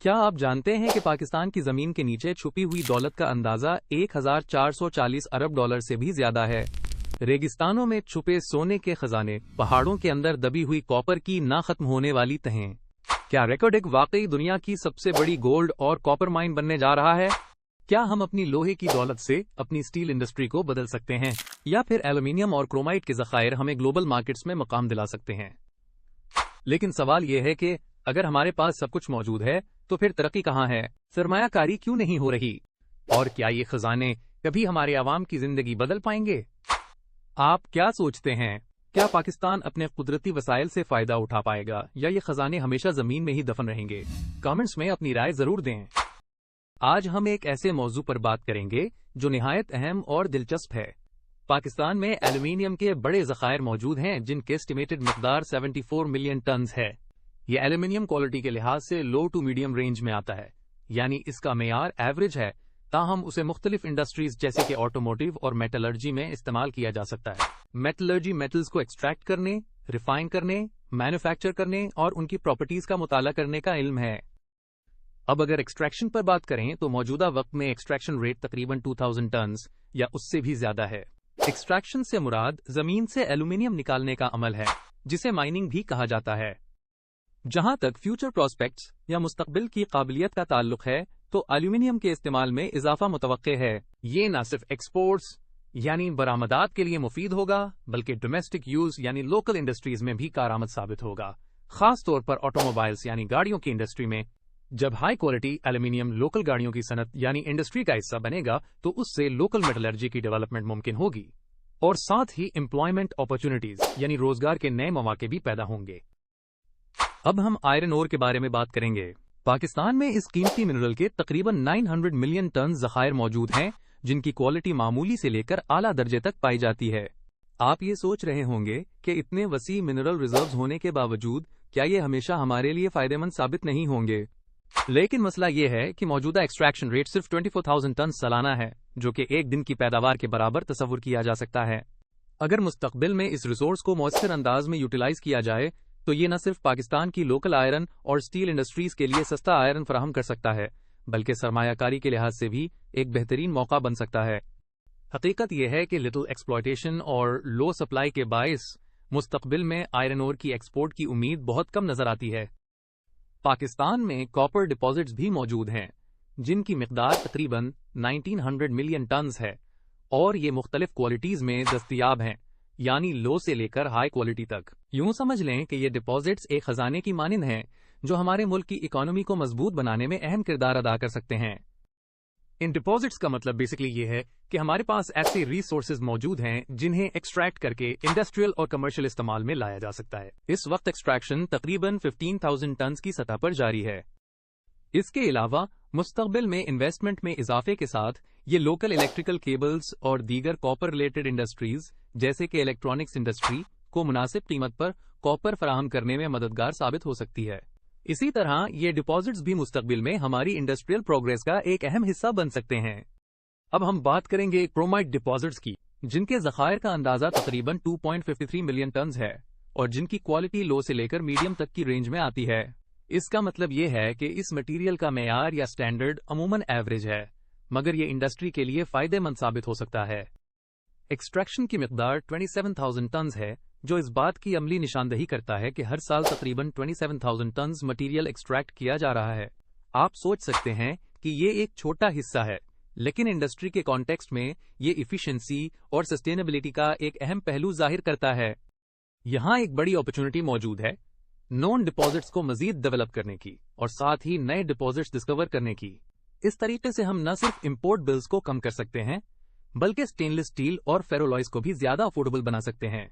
کیا آپ جانتے ہیں کہ پاکستان کی زمین کے نیچے چھپی ہوئی دولت کا اندازہ 1440 ارب ڈالر سے بھی زیادہ ہے؟ ریگستانوں میں چھپے سونے کے خزانے، پہاڑوں کے اندر دبی ہوئی کاپر کی نہ ختم ہونے والی تہیں۔ کیا ریکارڈک واقعی دنیا کی سب سے بڑی گولڈ اور کاپر مائن بننے جا رہا ہے؟ کیا ہم اپنی لوہے کی دولت سے اپنی اسٹیل انڈسٹری کو بدل سکتے ہیں، یا پھر ایلومینیم اور کرومائٹ کے ذخائر ہمیں گلوبل مارکیٹس میں مقام دلا سکتے ہیں؟ لیکن سوال یہ ہے کہ اگر ہمارے پاس سب کچھ موجود ہے تو پھر ترقی کہاں ہے؟ سرمایہ کاری کیوں نہیں ہو رہی؟ اور کیا یہ خزانے کبھی ہمارے عوام کی زندگی بدل پائیں گے؟ آپ کیا سوچتے ہیں؟ کیا پاکستان اپنے قدرتی وسائل سے فائدہ اٹھا پائے گا، یا یہ خزانے ہمیشہ زمین میں ہی دفن رہیں گے؟ کامنٹس میں اپنی رائے ضرور دیں۔ آج ہم ایک ایسے موضوع پر بات کریں گے جو نہایت اہم اور دلچسپ ہے۔ پاکستان میں ایلومینیم کے بڑے ذخائر موجود ہیں جن کے اسٹیمیٹڈ مقدار 74 ملین ٹنز ہے۔ یہ ایلومینیم کوالٹی کے لحاظ سے لو ٹو میڈیم رینج میں آتا ہے، یعنی اس کا معیار ایوریج ہے، تاہم اسے مختلف انڈسٹریز جیسے کہ آٹوموٹیو اور میٹلرجی میں استعمال کیا جا سکتا ہے۔ میٹلرجی میٹلز کو ایکسٹریکٹ کرنے، ریفائن کرنے، مینوفیکچر کرنے اور ان کی پراپرٹیز کا مطالعہ کرنے کا علم ہے۔ اب اگر ایکسٹریکشن پر بات کریں تو موجودہ وقت میں ایکسٹریکشن ریٹ تقریباً 2000 ٹنز یا اس سے بھی زیادہ ہے۔ ایکسٹریکشن سے مراد زمین سے ایلومینیم نکالنے کا عمل ہے، جسے مائننگ بھی کہا جاتا ہے۔ جہاں تک فیوچر پراسپیکٹس یا مستقبل کی قابلیت کا تعلق ہے تو ایلومینیم کے استعمال میں اضافہ متوقع ہے۔ یہ نہ صرف ایکسپورٹس یعنی برآمدات کے لیے مفید ہوگا، بلکہ ڈومیسٹک یوز یعنی لوکل انڈسٹریز میں بھی کارآمد ثابت ہوگا، خاص طور پر آٹوموبائلز یعنی گاڑیوں کی انڈسٹری میں۔ جب ہائی کوالٹی ایلومینیم لوکل گاڑیوں کی صنعت یعنی انڈسٹری کا حصہ بنے گا تو اس سے لوکل میٹلرجی کی ڈیولپمنٹ ممکن ہوگی، اور ساتھ ہی امپلائمنٹ اپرچونٹیز یعنی روزگار کے نئے مواقع بھی پیدا ہوں گے۔ اب ہم آئرن اور کے بارے میں بات کریں گے۔ پاکستان میں اس قیمتی منرل کے تقریباً 900 ملین ٹن ذخائر موجود ہیں، جن کی کوالٹی معمولی سے لے کر اعلیٰ درجے تک پائی جاتی ہے۔ آپ یہ سوچ رہے ہوں گے کہ اتنے وسیع منرل ریزروز ہونے کے باوجود کیا یہ ہمیشہ ہمارے لیے فائدہ مند ثابت نہیں ہوں گے؟ لیکن مسئلہ یہ ہے کہ موجودہ ایکسٹریکشن ریٹ صرف 24,000 ٹن سالانہ ہے، جو کہ ایک دن کی پیداوار کے برابر تصور کیا جا سکتا ہے۔ اگر مستقبل میں اس ریسورس کو مؤثر انداز میں یوٹیلائز کیا جائے تو یہ نہ صرف پاکستان کی لوکل آئرن اور اسٹیل انڈسٹریز کے لیے سستا آئرن فراہم کر سکتا ہے، بلکہ سرمایہ کاری کے لحاظ سے بھی ایک بہترین موقع بن سکتا ہے۔ حقیقت یہ ہے کہ لٹل ایکسپلائٹیشن اور لو سپلائی کے باعث مستقبل میں آئرن اور کی ایکسپورٹ کی امید بہت کم نظر آتی ہے۔ پاکستان میں کاپر ڈپازٹس بھی موجود ہیں، جن کی مقدار تقریباً 1900 ملین ٹنز ہے، اور یہ مختلف کوالٹیز میں دستیاب ہیں، یعنی لو سے لے کر ہائی کوالٹی تک۔ یوں سمجھ لیں کہ یہ ڈپازٹس ایک خزانے کی مانند ہیں جو ہمارے ملک کی اکانومی کو مضبوط بنانے میں اہم کردار ادا کر سکتے ہیں۔ ان ڈپازٹس کا مطلب بیسکلی یہ ہے کہ ہمارے پاس ایسے ریسورسز موجود ہیں جنہیں ایکسٹریکٹ کر کے انڈسٹریل اور کمرشل استعمال میں لایا جا سکتا ہے۔ اس وقت ایکسٹریکشن تقریباً 15,000 ٹنز کی سطح پر جاری ہے۔ اس کے علاوہ مستقبل میں انویسٹمنٹ میں اضافے کے ساتھ یہ لوکل الیکٹریکل کیبلز اور دیگر کاپر ریلیٹڈ انڈسٹریز جیسے کہ الیکٹرانکس انڈسٹری کو مناسب قیمت پر کاپر فراہم کرنے میں مددگار ثابت ہو سکتی ہے۔ اسی طرح یہ ڈپازٹس بھی مستقبل میں ہماری انڈسٹریل پروگریس کا ایک اہم حصہ بن سکتے ہیں۔ اب ہم بات کریں گے کرومائٹ ڈپازٹس کی، جن کے ذخائر کا اندازہ تقریباً 2.53 ملین ٹنز ہے، اور جن کی کوالٹی لو سے لے کر میڈیم تک کی رینج میں آتی ہے۔ اس کا مطلب یہ ہے کہ اس مٹیریل کا معیار یا سٹینڈرڈ عموماً ایوریج ہے، مگر یہ انڈسٹری کے لیے فائدہ مند ثابت ہو سکتا ہے۔ ایکسٹریکشن کی مقدار 27,000 ٹنز ہے، جو اس بات کی عملی نشاندہی کرتا ہے کہ ہر سال تقریباً 27,000 ٹنز مٹیریل ایکسٹریکٹ کیا جا رہا ہے۔ آپ سوچ سکتے ہیں کہ یہ ایک چھوٹا حصہ ہے، لیکن انڈسٹری کے کانٹیکسٹ میں یہ ایفیشنسی اور سسٹینیبلٹی کا ایک اہم پہلو ظاہر کرتا ہے۔ یہاں ایک بڑی اپرچونٹی موجود ہے نون ڈپازٹس کو مزید ڈیولپ کرنے کی، اور ساتھ ہی نئے ڈپازٹس ڈسکور کرنے کی۔ اس طریقے سے ہم نہ صرف امپورٹ بلز کو کم کر سکتے ہیں، بلکہ سٹین لیس اسٹیل اور فیرولوئز کو بھی زیادہ افورڈیبل بنا سکتے ہیں۔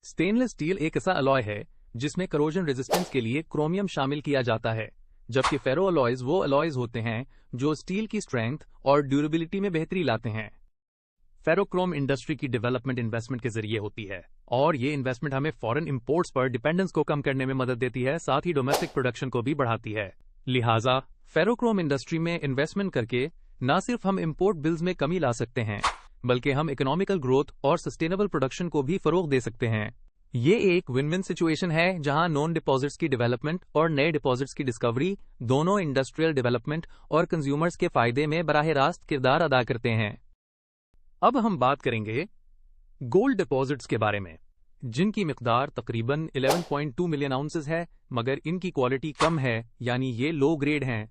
سٹین لیس اسٹیل ایک ایسا الوائے ہے جس میں کروژن ریزسٹنس کے لیے کرومیم شامل کیا جاتا ہے، جبکہ فیرو الوائز وہ الوائز ہوتے ہیں جو اسٹیل کی اسٹرینتھ اور ڈیوریبلٹی میں بہتری لاتے ہیں۔ فیروکروم انڈسٹری کی ڈیولپمنٹ انویسٹمنٹ کے ذریعے ہوتی ہے، اور یہ انویسٹمنٹ ہمیں فارن امپورٹس پر ڈیپینڈنس کو کم کرنے میں مدد دیتی ہے، ساتھ ہی ڈومیسٹک پروڈکشن کو بھی بڑھاتی ہے۔ لہٰذا فیروکروم انڈسٹری میں انویسٹمنٹ کر کے نہ صرف ہم امپورٹ بلز میں کمی لا سکتے ہیں، بلکہ ہم اکنامیکل گروتھ اور سسٹینیبل پروڈکشن کو بھی فروغ دے سکتے ہیں۔ یہ ایک ون ون سچویشن ہے جہاں نون ڈپازٹس کی ڈیولپمنٹ اور نئے ڈپازٹس کی ڈسکوری دونوں انڈسٹریل ڈیولپمنٹ اور کنزیومرز کے فائدے میں براہ راست کردار ادا کرتے ہیں۔ اب ہم بات کریں گے گولڈ ڈپازٹس کے بارے میں، جن کی مقدار تقریباً 11.2 ملین آؤنسز ہے، مگر ان کی کوالٹی کم ہے، یعنی یہ لو گریڈ ہیں۔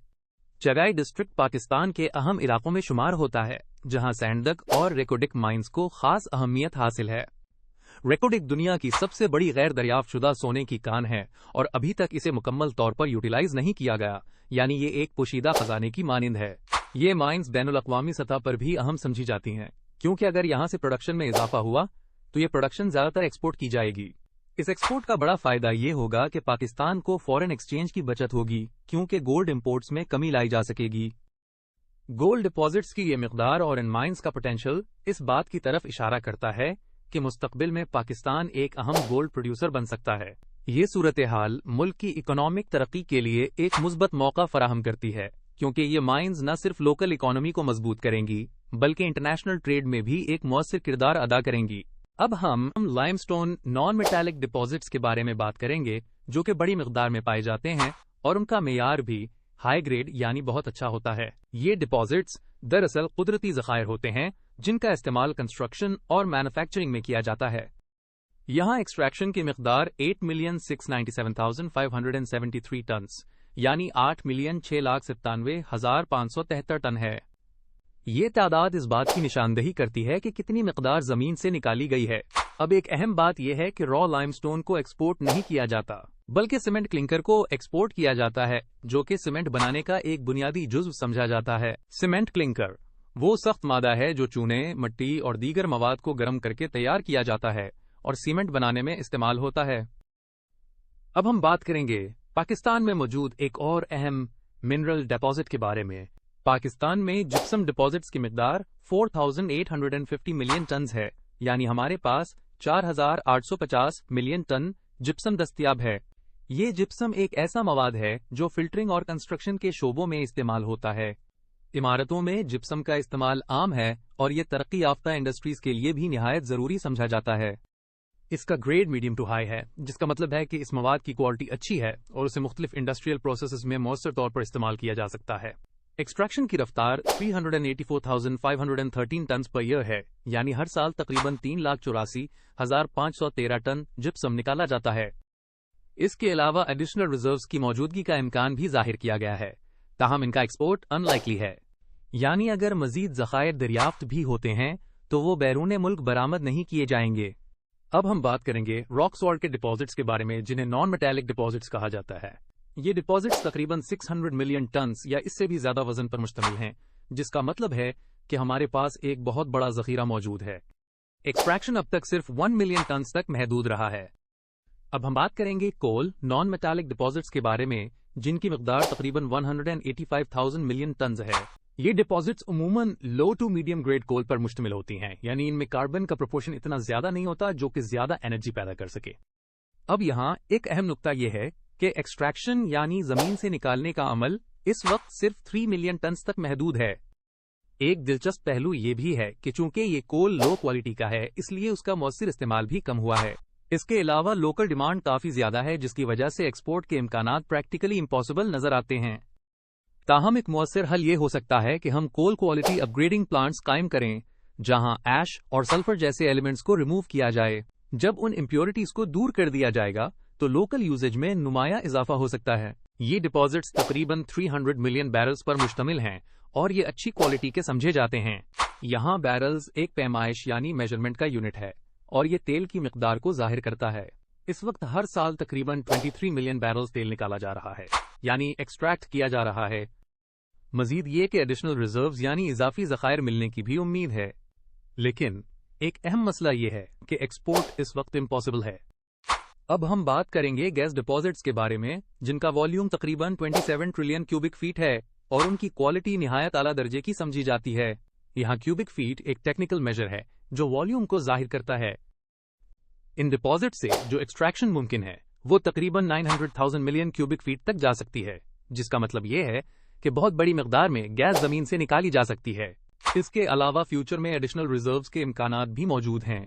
چگائی ڈسٹرکٹ پاکستان کے اہم علاقوں میں شمار ہوتا ہے، جہاں سینڈک اور ریکوڈک مائنز کو خاص اہمیت حاصل ہے۔ ریکوڈک دنیا کی سب سے بڑی غیر دریافت شدہ سونے کی کان ہے اور ابھی تک اسے مکمل طور پر یوٹیلائز نہیں کیا گیا، یعنی یہ ایک پوشیدہ خزانے کی مانند ہے۔ یہ مائنز بین الاقوامی سطح پر بھی اہم سمجھی جاتی ہیں، کیونکہ اگر یہاں سے پروڈکشن میں اضافہ ہوا تو یہ پروڈکشن زیادہ تر ایکسپورٹ کی جائے گی۔ اس ایکسپورٹ کا بڑا فائدہ یہ ہوگا کہ پاکستان کو فورن ایکسچینج کی بچت ہوگی، کیونکہ گولڈ امپورٹس میں کمی لائی جا سکے گی۔ گولڈ ڈپازٹس کی یہ مقدار اور ان مائنز کا پوٹینشل اس بات کی طرف اشارہ کرتا ہے کہ مستقبل میں پاکستان ایک اہم گولڈ پروڈیوسر بن سکتا ہے۔ یہ صورتحال ملک کی اکنامک ترقی کے لیے ایک مثبت موقع فراہم کرتی ہے، کیونکہ یہ مائنز نہ صرف لوکل اکانومی کو مضبوط کریں گی بلکہ انٹرنیشنل ٹریڈ میں بھی ایک مؤثر کردار ادا کریں گی۔ اب ہم لائم سٹون نان میٹالک ڈپازٹس کے بارے میں بات کریں گے، جو کہ بڑی مقدار میں پائے جاتے ہیں اور ان کا معیار بھی ہائی گریڈ یعنی بہت اچھا ہوتا ہے۔ یہ ڈپازٹس دراصل قدرتی ذخائر ہوتے ہیں جن کا استعمال کنسٹرکشن اور مینوفیکچرنگ میں کیا جاتا ہے۔ یہاں ایکسٹریکشن کی مقدار 8,697,573 ٹنز یعنی 8,697,573 ٹن ہے۔ یہ تعداد اس بات کی نشاندہی کرتی ہے کہ کتنی مقدار زمین سے نکالی گئی ہے۔ اب ایک اہم بات یہ ہے کہ را لائم سٹون کو ایکسپورٹ نہیں کیا جاتا بلکہ سیمنٹ کلنکر کو ایکسپورٹ کیا جاتا ہے، جو کہ سیمنٹ بنانے کا ایک بنیادی جزو سمجھا جاتا ہے۔ سیمنٹ کلنکر وہ سخت مادہ ہے جو چونے، مٹی اور دیگر مواد کو گرم کر کے تیار کیا جاتا ہے اور سیمنٹ بنانے میں استعمال ہوتا ہے۔ اب ہم بات کریں گے پاکستان میں موجود ایک اور اہم منرل ڈپازٹ کے بارے میں۔ پاکستان میں جپسم ڈپازٹس کی مقدار 4,850 ملین ٹنز ہے، یعنی ہمارے پاس 4,850 ملین ٹن جپسم دستیاب ہے۔ یہ جپسم ایک ایسا مواد ہے جو فلٹرنگ اور کنسٹرکشن کے شعبوں میں استعمال ہوتا ہے۔ عمارتوں میں جپسم کا استعمال عام ہے اور یہ ترقی یافتہ انڈسٹریز کے لیے بھی نہایت ضروری سمجھا جاتا ہے۔ اس کا گریڈ میڈیم ٹو ہائی ہے، جس کا مطلب ہے کہ اس مواد کی کوالٹی اچھی ہے اور اسے مختلف انڈسٹریل پروسیسز میں مؤثر طور پر استعمال کیا جا سکتا ہے۔ ایکسٹریکشن کی رفتار 384,513 ٹنز پر ایئر ہے، یعنی ہر سال تقریباً 3,84,513 ٹن جپسم نکالا جاتا ہے۔ اس کے علاوہ ایڈیشنل ریزروز کی موجودگی کا امکان بھی ظاہر کیا گیا ہے، تاہم ان کا ایکسپورٹ ان لائکلی ہے، یعنی اگر مزید ذخائر دریافت بھی ہوتے ہیں تو وہ بیرون ملک برآمد نہیں کیے جائیں گے۔ اب ہم بات کریں گے راک سالٹ کے ڈپازٹس کے بارے میں، جنہیں نان میٹالک ڈپازٹس کہا جاتا ہے۔ یہ ڈپازٹس تقریباً 600 ملین ٹنز یا اس سے بھی زیادہ وزن پر مشتمل ہیں، جس کا مطلب ہے کہ ہمارے پاس ایک بہت بڑا ذخیرہ موجود ہے۔ ایکسٹریکشن اب تک صرف 1 ملین ٹنز تک محدود رہا ہے۔ اب ہم بات کریں گے کول نان میٹالک ڈپازٹس کے بارے میں، جن کی مقدار تقریباً 185,000 ملین ٹنز ہے۔ یہ ڈپازٹس عموماً لو ٹو میڈیم گریڈ کول پر مشتمل ہوتی ہیں، یعنی ان میں کاربن کا پروپورشن اتنا زیادہ نہیں ہوتا جو کہ زیادہ انرجی پیدا کر سکے۔ اب یہاں ایک اہم نقطہ یہ ہے کہ ایکسٹریکشن یعنی زمین سے نکالنے کا عمل اس وقت صرف 3 ملین ٹنز تک محدود ہے۔ ایک دلچسپ پہلو یہ بھی ہے کہ چونکہ یہ کول لو کوالٹی کا ہے، اس لیے اس کا مؤثر استعمال بھی کم ہوا ہے۔ اس کے علاوہ لوکل ڈیمانڈ کافی زیادہ ہے، جس کی وجہ سے ایکسپورٹ کے امکانات پریکٹیکلی امپاسبل نظر آتے ہیں۔ تاہم ایک مؤثر حل یہ ہو سکتا ہے کہ ہم کول کوالٹی اپ گریڈنگ پلانٹس قائم کریں، جہاں ایش اور سلفر جیسے ایلیمنٹس کو ریموو کیا جائے۔ جب ان امپیورٹیز کو دور کر دیا جائے گا تو لوکل یوزیج میں نمایاں اضافہ ہو سکتا ہے۔ یہ ڈپازٹس تقریباً 300 ملین بیرلز پر مشتمل ہیں اور یہ اچھی کوالٹی کے سمجھے جاتے ہیں۔ یہاں بیرلز ایک پیمائش یعنی میجرمنٹ کا یونٹ ہے اور یہ تیل کی مقدار کو ظاہر کرتا ہے۔ اس وقت ہر سال تقریباً 23 ملین بیرلز تیل نکالا جا رہا ہے، یعنی ایکسٹریکٹ کیا جا رہا ہے۔ مزید یہ کہ ایڈیشنل ریزروز یعنی اضافی ذخائر ملنے کی بھی امید ہے، لیکن ایک اہم مسئلہ یہ ہے کہ ایکسپورٹ اس وقت امپاسبل ہے۔ اب ہم بات کریں گے گیس ڈپازٹس کے بارے میں، جن کا والیوم تقریباً 27 ٹریلین کیوبک فیٹ ہے اور ان کی کوالٹی نہایت اعلیٰ درجے کی سمجھی جاتی ہے۔ یہاں کیوبک فیٹ ایک ٹیکنیکل میجر ہے جو والیوم کو ظاہر کرتا ہے۔ ان ڈپازٹ سے جو ایکسٹریکشن ممکن ہے وہ تقریباً 900,000 ملین کیوبک فیٹ تک جا سکتی ہے، جس کا مطلب یہ ہے کہ بہت بڑی مقدار میں گیس زمین سے نکالی جا سکتی ہے۔ اس کے علاوہ فیوچر میں ایڈیشنل ریزروز کے امکانات بھی موجود ہیں۔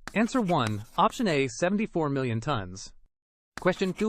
Answer 1, option A 74 million tons. Question 2,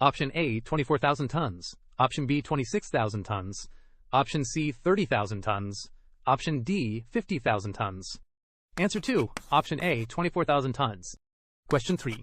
Option A 24,000 tons, option B 26,000 tons, option C 30,000 tons, option D 50,000 tons. Answer 2, option A 24,000 tons. Question 3,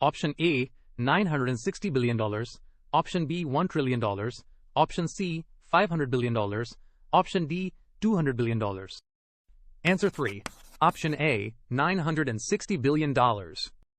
Option A 960 billion dollars, option B 1 trillion dollars, option C $500 billion, option D $200 billion. Answer 3, option A $960 billion.